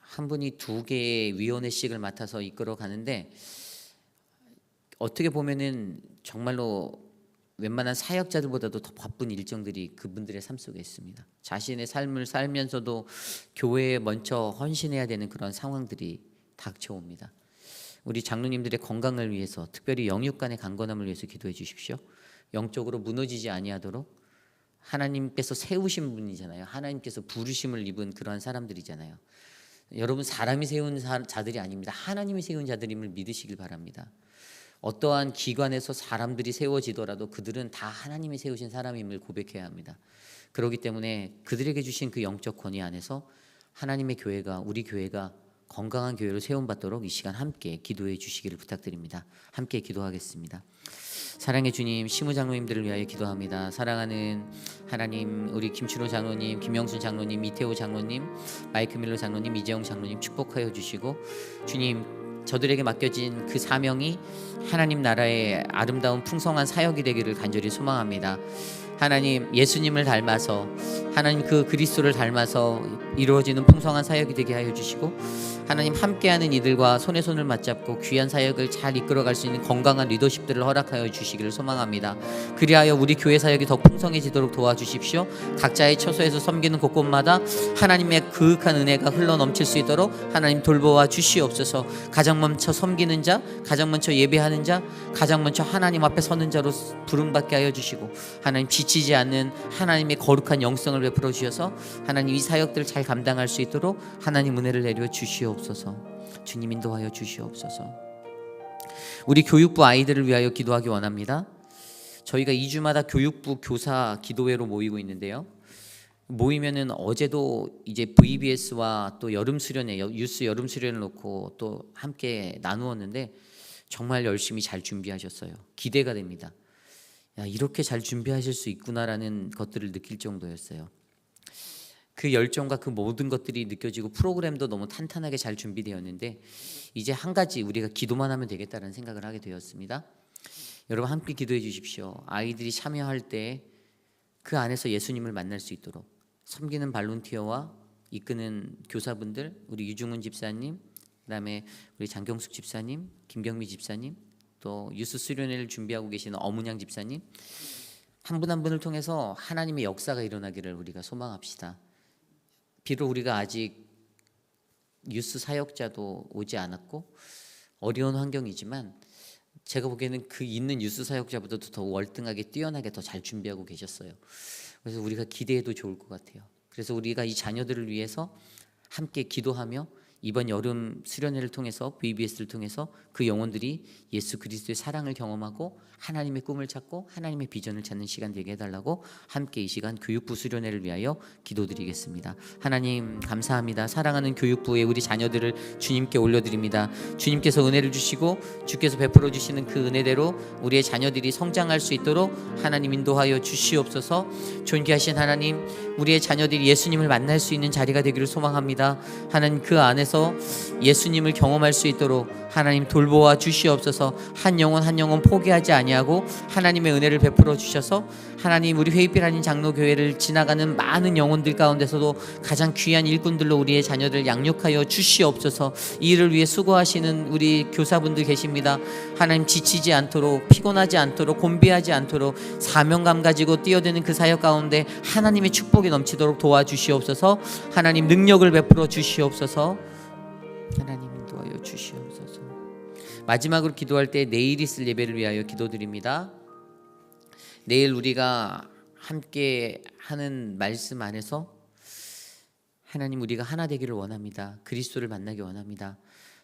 한 분이 2개의 위원회씩을 맡아서 이끌어 가는데 어떻게 보면은 정말로 웬만한 사역자들보다도 더 바쁜 일정들이 그분들의 삶 속에 있습니다. 자신의 삶을 살면서도 교회에 먼저 헌신해야 되는 그런 상황들이 닥쳐옵니다. 우리 장로님들의 건강을 위해서 특별히 영육 간의 강건함을 위해서 기도해 주십시오. 영적으로 무너지지 아니하도록 하나님께서 세우신 분이잖아요. 하나님께서 부르심을 입은 그러한 사람들이잖아요. 여러분 사람이 세운 자들이 아닙니다. 하나님이 세운 자들임을 믿으시길 바랍니다. 어떠한 기관에서 사람들이 세워지더라도 그들은 다 하나님이 세우신 사람임을 고백해야 합니다. 그렇기 때문에 그들에게 주신 그 영적 권위 안에서 하나님의 교회가 우리 교회가 건강한 교회로 세움받도록 이 시간 함께 기도해 주시기를 부탁드립니다. 함께 기도하겠습니다. 사랑의 주님, 시무장로님들을 위하여 기도합니다. 사랑하는 하나님, 우리 김춘호 장로님, 김영순 장로님, 이태호 장로님, 마이크 밀러 장로님, 이재용 장로님 축복하여 주시고 주님 저들에게 맡겨진 그 사명이 하나님 나라의 아름다운 풍성한 사역이 되기를 간절히 소망합니다. 하나님 예수님을 닮아서 하나님 그 그리스도를 닮아서 이루어지는 풍성한 사역이 되게 하여 주시고 하나님 함께하는 이들과 손에 손을 맞잡고 귀한 사역을 잘 이끌어갈 수 있는 건강한 리더십들을 허락하여 주시기를 소망합니다. 그리하여 우리 교회 사역이 더 풍성해지도록 도와주십시오. 각자의 처소에서 섬기는 곳곳마다 하나님의 그윽한 은혜가 흘러넘칠 수 있도록 하나님 돌보아 주시옵소서. 가장 먼저 섬기는 자, 가장 먼저 예배하는 자, 가장 먼저 하나님 앞에 서는 자로 부름받게 하여 주시고 하나님 지치지 않는 하나님의 거룩한 영성을 베풀어 주셔서 하나님 이 사역들을 잘 감당할 수 있도록 하나님 은혜를 내려 주시옵소서. 주님 인도하여 주시옵소서. 우리 교육부 아이들을 위하여 기도하기 원합니다. 저희가 2주마다 교육부 교사 기도회로 모이고 있는데요. 모이면은 어제도 이제 VBS와 또 여름 수련회, 유스 여름 수련을 놓고 또 함께 나누었는데 정말 열심히 잘 준비하셨어요. 기대가 됩니다. 야, 이렇게 잘 준비하실 수 있구나라는 것들을 느낄 정도였어요. 그 열정과 그 모든 것들이 느껴지고 프로그램도 너무 탄탄하게 잘 준비되었는데 이제 한 가지 우리가 기도만 하면 되겠다는 생각을 하게 되었습니다. 여러분 함께 기도해 주십시오. 아이들이 참여할 때 그 안에서 예수님을 만날 수 있도록 섬기는 발론티어와 이끄는 교사분들, 우리 유중훈 집사님, 그다음에 우리 장경숙 집사님, 김경미 집사님, 또 유스 수련회를 준비하고 계시는 어문양 집사님, 한 분 한 분을 통해서 하나님의 역사가 일어나기를 우리가 소망합시다. 비록 우리가 아직 유스 사역자도 오지 않았고 어려운 환경이지만 제가 보기에는 그 있는 유스 사역자보다도 더 월등하게 뛰어나게 더 잘 준비하고 계셨어요. 그래서 우리가 기대해도 좋을 것 같아요. 그래서 우리가 이 자녀들을 위해서 함께 기도하며 이번 여름 수련회를 통해서 VBS를 통해서 그 영혼들이 예수 그리스도의 사랑을 경험하고 하나님의 꿈을 찾고 하나님의 비전을 찾는 시간 되게 해달라고 함께 이 시간 교육부 수련회를 위하여 기도드리겠습니다. 하나님 감사합니다. 사랑하는 교육부의 우리 자녀들을 주님께 올려드립니다. 주님께서 은혜를 주시고 주께서 베풀어 주시는 그 은혜대로 우리의 자녀들이 성장할 수 있도록 하나님 인도하여 주시옵소서. 존귀하신 하나님, 우리의 자녀들이 예수님을 만날 수 있는 자리가 되기를 소망합니다. 하나님 그 안에서 예수님을 경험할 수 있도록 하나님 돌보아 주시옵소서. 한 영혼 한 영혼 포기하지 아니하고 하나님의 은혜를 베풀어 주셔서 하나님 우리 회의빛 아닌 장로교회를 지나가는 많은 영혼들 가운데서도 가장 귀한 일꾼들로 우리의 자녀들 양육하여 주시옵소서. 이 일을 위해 수고하시는 우리 교사분들 계십니다. 하나님 지치지 않도록 피곤하지 않도록 곤비하지 않도록 사명감 가지고 뛰어드는 그 사역 가운데 하나님의 축복이 넘치도록 도와주시옵소서. 하나님 능력을 베풀어 주시옵소서. 하나님 인도하여 주시옵소서. 마지막으로 기도할 때 내일 있을 예배를 위하여 기도드립니다. 내일 우리가 함께 하는 말씀 안에서 하나님 우리가 하나 되기를 원합니다. 그리스도를 만나기 원합니다.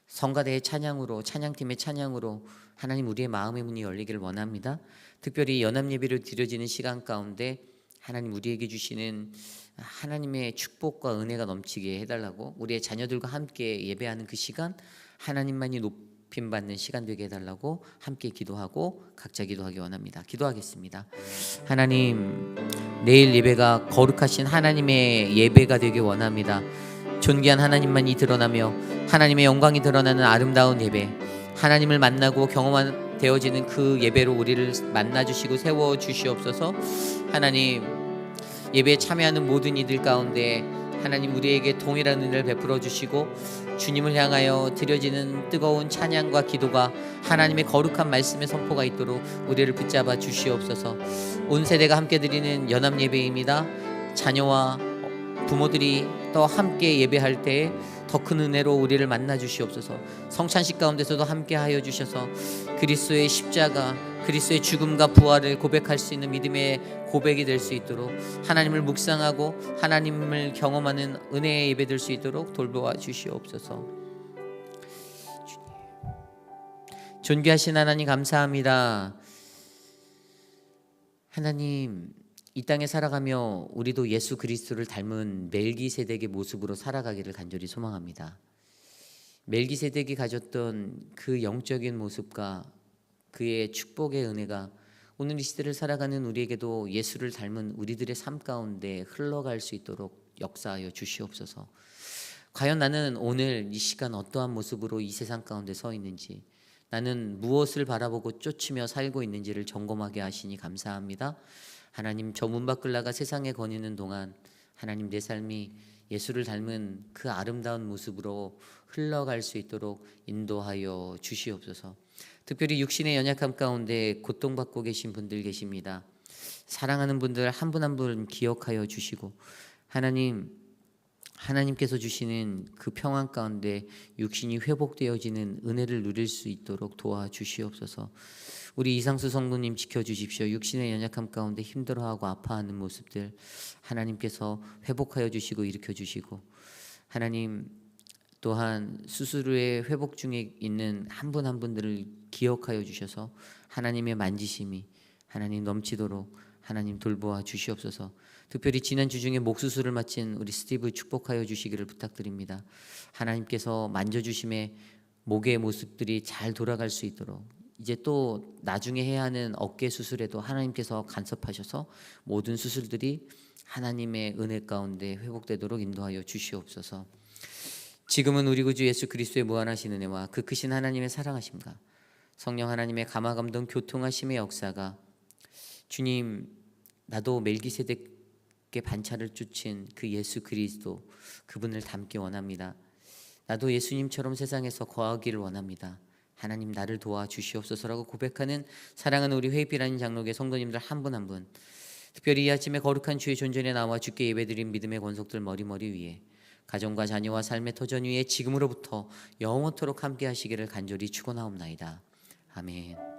성가대의 찬양으로 찬양팀의 찬양으로 하나님 우리의 마음의 문이 열리기를 원합니다. 특별히 연합예배로 드려지는 시간 가운데 하나님 우리에게 주시는 하나님의 축복과 은혜가 넘치게 해달라고 우리의 자녀들과 함께 예배하는 그 시간 하나님만이 높임받는 시간 되게 해달라고 함께 기도하고 각자 기도하기 원합니다. 기도하겠습니다. 하나님 내일 예배가 거룩하신 하나님의 예배가 되길 원합니다. 존귀한 하나님만이 드러나며 하나님의 영광이 드러나는 아름다운 예배, 하나님을 만나고 경험한 되어지는 그 예배로 우리를 만나주시고 세워주시옵소서. 하나님 예배에 참여하는 모든 이들 가운데 하나님 우리에게 동일한 은혜를 베풀어 주시고 주님을 향하여 드려지는 뜨거운 찬양과 기도가 하나님의 거룩한 말씀의 선포가 있도록 우리를 붙잡아 주시옵소서. 온 세대가 함께 드리는 연합 예배입니다. 자녀와 부모들이 또 함께 예배할 때 더 큰 은혜로 우리를 만나 주시옵소서. 성찬식 가운데서도 함께 하여 주셔서 그리스도의 십자가, 그리스도의 죽음과 부활을 고백할 수 있는 믿음의 고백이 될 수 있도록 하나님을 묵상하고 하나님을 경험하는 은혜의 예배 될 수 있도록 돌보아 주시옵소서. 존귀하신 하나님 감사합니다. 하나님 이 땅에 살아가며 우리도 예수 그리스도를 닮은 멜기세덱의 모습으로 살아가기를 간절히 소망합니다. 멜기세덱이 가졌던 그 영적인 모습과 그의 축복의 은혜가 오늘 이 시대를 살아가는 우리에게도 예수를 닮은 우리들의 삶 가운데 흘러갈 수 있도록 역사하여 주시옵소서. 과연 나는 오늘 이 시간 어떠한 모습으로 이 세상 가운데 서 있는지, 나는 무엇을 바라보고 쫓으며 살고 있는지를 점검하게 하시니 감사합니다. 하나님 저 문 밖을 나가 세상에 거니는 동안 하나님 내 삶이 예수를 닮은 그 아름다운 모습으로 흘러갈 수 있도록 인도하여 주시옵소서. 특별히 육신의 연약함 가운데 고통받고 계신 분들 계십니다. 사랑하는 분들 한 분 한 분 기억하여 주시고 하나님께서 주시는 그 평안 가운데 육신이 회복되어지는 은혜를 누릴 수 있도록 도와주시옵소서. 우리 이상수 성도님 지켜주십시오. 육신의 연약함 가운데 힘들어하고 아파하는 모습들 하나님께서 회복하여 주시고 일으켜 주시고, 하나님 또한 수술 후에 회복 중에 있는 한 분 한 분들을 기억하여 주셔서 하나님의 만지심이 하나님 넘치도록 하나님 돌보아 주시옵소서. 특별히 지난 주 중에 목 수술을 마친 우리 스티브 축복하여 주시기를 부탁드립니다. 하나님께서 만져주심에 목의 모습들이 잘 돌아갈 수 있도록, 이제 또 나중에 해야 하는 어깨 수술에도 하나님께서 간섭하셔서 모든 수술들이 하나님의 은혜 가운데 회복되도록 인도하여 주시옵소서. 지금은 우리 구주 예수 그리스도의 무한하신 은혜와 그 크신 하나님의 사랑하심과 성령 하나님의 감화감동 교통하심의 역사가, 주님, 나도 멜기세덱의 반차를 쫓은 그 예수 그리스도, 그분을 닮기 원합니다. 나도 예수님처럼 세상에서 거하기를 원합니다. 하나님, 나를 도와주시옵소서라고 고백하는 사랑하는 우리 회의비라는 장로계 성도님들 한 분 한 분, 특별히 이 아침에 거룩한 주의 존전에 나와 주께 예배드린 믿음의 권속들 머리머리 위에, 가정과 자녀와 삶의 터전 위에 지금으로부터 영원토록 함께 하시기를 간절히 축원하옵나이다. 아멘.